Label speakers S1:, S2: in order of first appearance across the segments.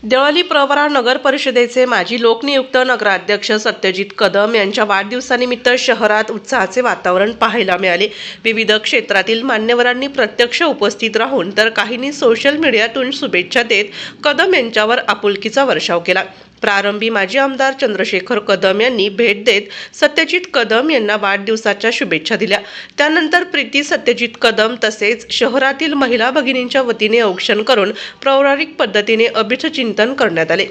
S1: देवळाली प्रवरा नगर परिषदेचे माजी लोकनियुक्त नगराध्यक्ष सत्यजित कदम यांच्या वाढदिवसानिमित्त शहरात उत्साहाचे वातावरण पाहायला मिळाले। विविध क्षेत्रातील मान्यवरांनी प्रत्यक्ष उपस्थित राहून तर काहींनी सोशल मीडियातून शुभेच्छा देत कदम यांच्यावर आपुलकीचा वर्षाव केला। प्रारंभी माजी आमदार चंद्रशेखर कदम यांनी भेट देत सत्यजित कदम यांना वाढदिवसाच्या शुभेच्छा दिल्या। त्यानंतर प्रीती सत्यजित कदम तसेच शहरातील महिला भगिनींच्या वतीने औक्षण करून पौराणिक पद्धतीने अभिष्टचिंतन करण्यात आले।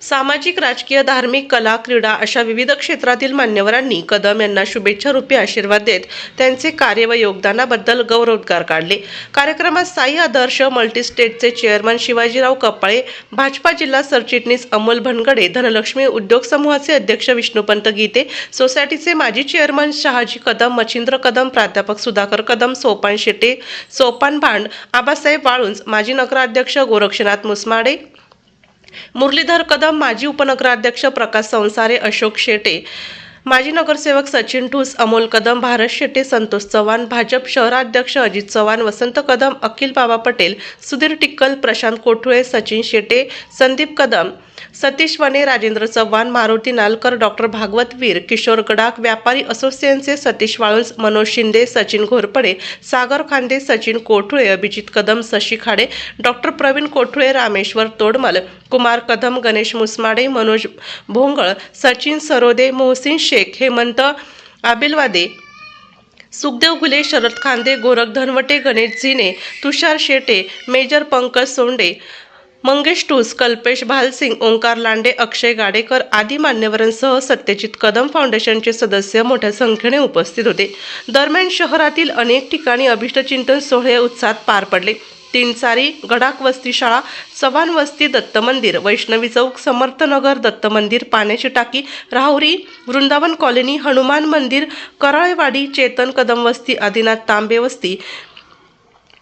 S1: सामाजिक, राजकीय, धार्मिक, कला, क्रीडा अशा विविध क्षेत्रातील मान्यवरांनी कदम यांना शुभेच्छा रूपी आशीर्वाद देत त्यांचे कार्य व योगदानाबद्दल गौरवोद्गार काढले। कार्यक्रमात साई आदर्श मल्टीस्टेटचे चेअरमन शिवाजीराव कपाळे, भाजपा जिल्हा सरचिटणीस अमोल भनगडे, धनलक्ष्मी उद्योग समूहाचे अध्यक्ष विष्णुपंत गीते, सोसायटीचे माजी चेअरमन शहाजी कदम, मच्छिंद्र कदम, प्राध्यापक सुधाकर कदम, सोपान शेटे, सोपान भांड, आबासाहेब वाळुंज, माजी नगराध्यक्ष गोरक्षनाथ मुसमाडे, मुरलीधर कदम, माजी उपनगराध्यक्ष प्रकाश संसारे, अशोक शेटे, माजी नगरसेवक सचिन ठूस, अमोल कदम, भारत शेटे, संतोष चव्हाण, भाजप शहराध्यक्ष अजित चव्हाण, वसंत कदम, अखिल बाबा पटेल, सुधीर टिक्कल, प्रशांत कोठुळे, सचिन शेटे, संदीप कदम, सतीश वने, राजेंद्र चव्हाण, मारुती नालकर, डॉक्टर भागवत वीर, किशोर गडाख, व्यापारी असोसिएशनचे सतीश वाळुंज, मनोज शिंदे, सचिन घोरपडे, सागर खांदे, सचिन कोठुळे, अभिजित कदम, शशी खाडे, डॉक्टर प्रवीण कोठुळे, रामेश्वर तोडमल, कुमार कदम, गणेश मुसमाडे, मनोज भोंगळ, सचिन सरोदे, मोहसिन शेख, हेमंत आबिलवादे, सुखदेव घुले, शरद खांदे, गोरख धनवटे, गणेश झिने, तुषार शेटे, मेजर पंकज सोंडे, मंगेश टूस, कल्पेश भालसिंग, ओंकार लांडे, अक्षय गाडेकर आदी मान्यवरांसह सत्यजित कदम फाउंडेशनचे सदस्य मोठ्या संख्येने उपस्थित होते। दरम्यान शहरातील अनेक ठिकाणी अभिष्टचिंतन सोहळे उत्साहात पार पडले। तीनसारी, गडाख वस्ती शाळा, चव्हाण वस्ती, दत्त मंदिर, वैष्णवी चौक, समर्थनगर, दत्त मंदिर, पाण्याची टाकी, राहुरी, वृंदावन कॉलनी, हनुमान मंदिर, कराळेवाडी, चेतन कदम वस्ती, आदिनाथ तांबे वस्ती,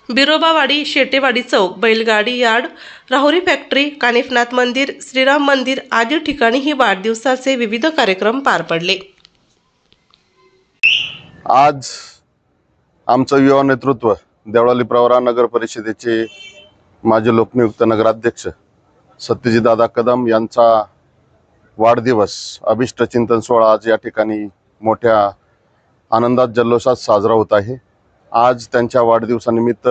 S1: बिरोबावाडी, शेटेवाडी चौक, बैलगाडी यार्ड, राहुरी फॅक्टरी, कानिफनाथ मंदिर, श्रीराम मंदिर आदी ठिकाणी ही वाढदिवसाचे विविध कार्यक्रम पार पडले।
S2: आज आमचं युवा नेतृत्व देवळाली प्रवरा नगर परिषदेचे माजी लोकनियुक्त नगराध्यक्ष सत्यजित दादा कदम यांचा वाढदिवस अभिष्टचिंतन सोहळा आज या ठिकाणी मोठ्या आनंदात जल्लोषात साजरा होत आहे। आज त्यांच्या वाढदिवसानिमित्त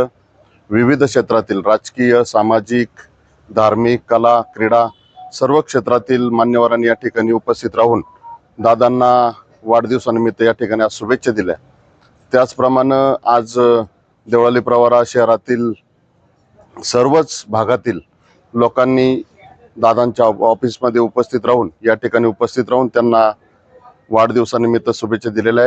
S2: विविध क्षेत्रातील राजकीय, सामाजिक, धार्मिक, कला, क्रीडा सर्व क्षेत्रातील मान्यवरांनी या ठिकाणी उपस्थित राहून दादांना वाढदिवसानिमित्त या ठिकाणी आज शुभेच्छा दिल्या। त्याचप्रमाणे आज देवळाली प्रवरा शहरातील सर्वच भागातील लोकांनी दादांच्या ऑफिसमध्ये उपस्थित राहून या ठिकाणी उपस्थित राहून त्यांना वाढदिवसानिमित्त शुभेच्छा दिलेल्या आहेत।